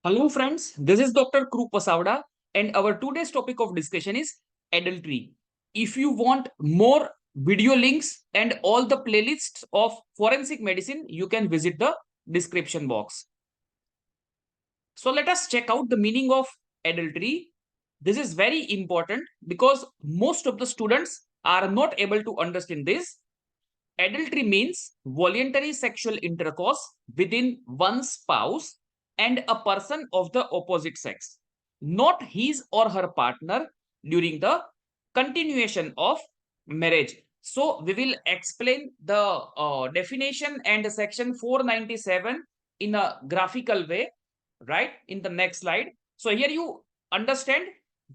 Hello, friends. This is Dr. Krupa Savda, and our today's topic of discussion is adultery. If you want more video links and all the playlists of forensic medicine, you can visit the description box. So, let us check out the meaning of adultery. This is very important because most of the students are not able to understand this. Adultery means voluntary sexual intercourse within one spouse and a person of the opposite sex, not his or her partner during the continuation of marriage. So, we will explain the definition and section 497 in a graphical way, right? In the next slide. So, here you understand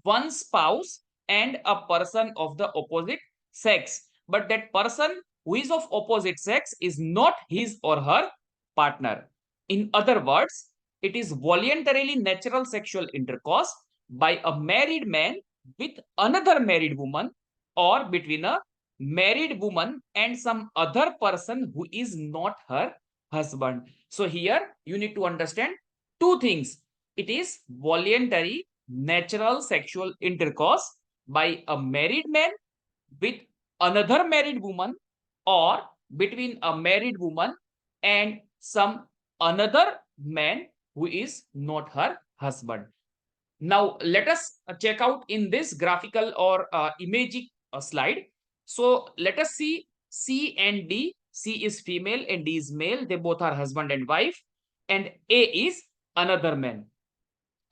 one spouse and a person of the opposite sex, but that person who is of opposite sex is not his or her partner. In other words, it is voluntarily natural sexual intercourse by a married man with another married woman or between a married woman and some other person who is not her husband. So here you need to understand two things. It is voluntary natural sexual intercourse by a married man with another married woman or between a married woman and some another man who is not her husband. Now, let us check out in this graphical or imagic slide. So, let us see C and D. C is female and D is male. They both are husband and wife. And A is another man.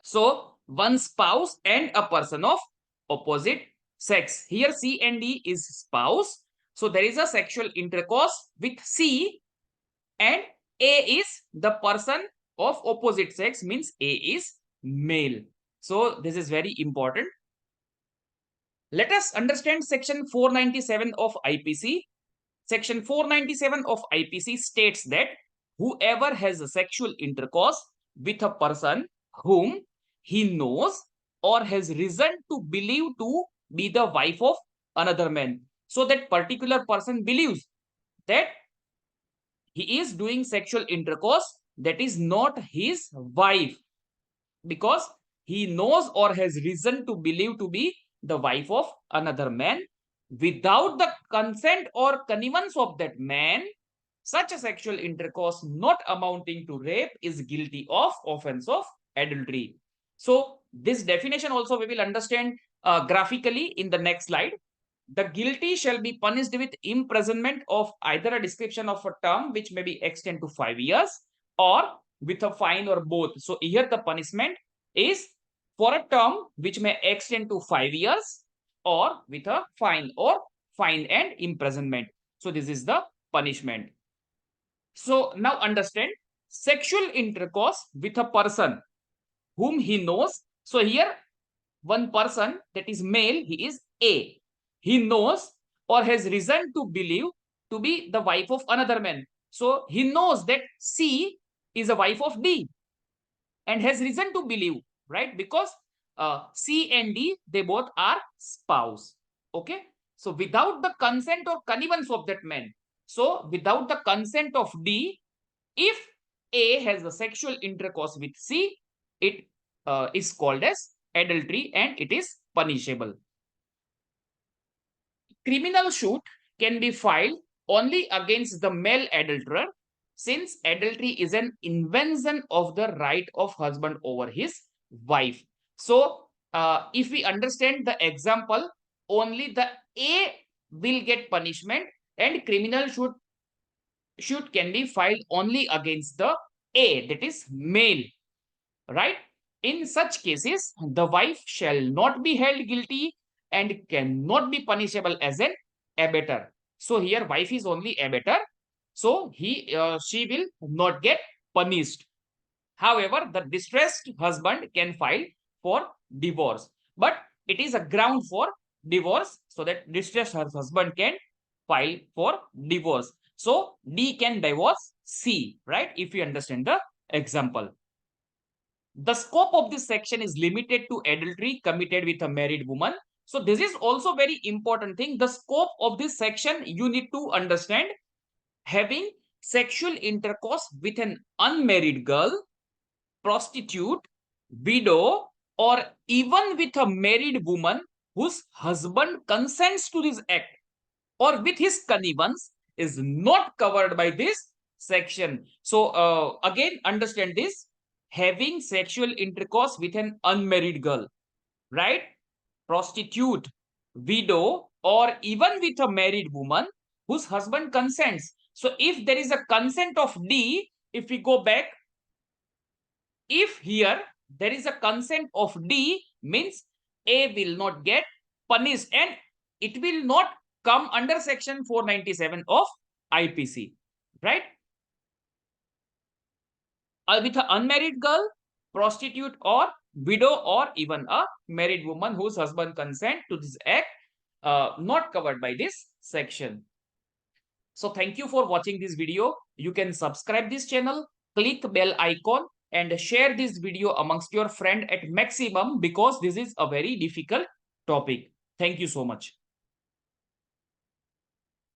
So, one spouse and a person of opposite sex. Here, C and D is spouse. So, there is a sexual intercourse with C, and A is the person of opposite sex, means A is male. So, this is very important. Let us understand section 497 of IPC. Section 497 of IPC states that whoever has a sexual intercourse with a person whom he knows or has reason to believe to be the wife of another man. So that particular person believes that he is doing sexual intercourse that is not his wife, because he knows or has reason to believe to be the wife of another man without the consent or connivance of that man. Such a sexual intercourse not amounting to rape is guilty of offense of adultery. So this definition also we will understand graphically in the next slide. The guilty shall be punished with imprisonment of either a description of a term which may be extended to 5 years or with a fine or both. So here the punishment is for a term which may extend to 5 years or with a fine or fine and imprisonment. So this is the punishment. So now understand sexual intercourse with a person whom he knows. So here one person, that is male, he is A. He knows or has reason to believe to be the wife of another man. So he knows that C is a wife of D and has reason to believe, right? Because C and D, they both are spouse. Okay. So without the consent or connivance of that man. So without the consent of D, if A has a sexual intercourse with C, it is called as adultery and it is punishable. Criminal suit can be filed only against the male adulterer, since adultery is an invention of the right of husband over his wife. So, if we understand the example, only the A will get punishment and criminal suit can be filed only against the A, that is male, right? In such cases, the wife shall not be held guilty and cannot be punishable as an abettor. So here wife is only abettor. So she will not get punished. However, the distressed husband can file for divorce, but it is a ground for divorce, so that distressed husband can file for divorce. So D can divorce C, right? If you understand the example. The scope of this section is limited to adultery committed with a married woman. So this is also very important thing. The scope of this section you need to understand: having sexual intercourse with an unmarried girl, prostitute, widow, or even with a married woman whose husband consents to this act or with his connivance is not covered by this section. So again, understand this: having sexual intercourse with an unmarried girl, right? Prostitute, widow, or even with a married woman whose husband consents. So if there is a consent of D, if we go back, if here there is a consent of D, means A will not get punished and it will not come under section 497 of IPC, right? With an unmarried girl, prostitute, or widow, or even a married woman whose husband consent to this act, not covered by this section. So thank you for watching this video. You can subscribe this channel, click bell icon, and share this video amongst your friend at maximum, because this is a very difficult topic. Thank you so much.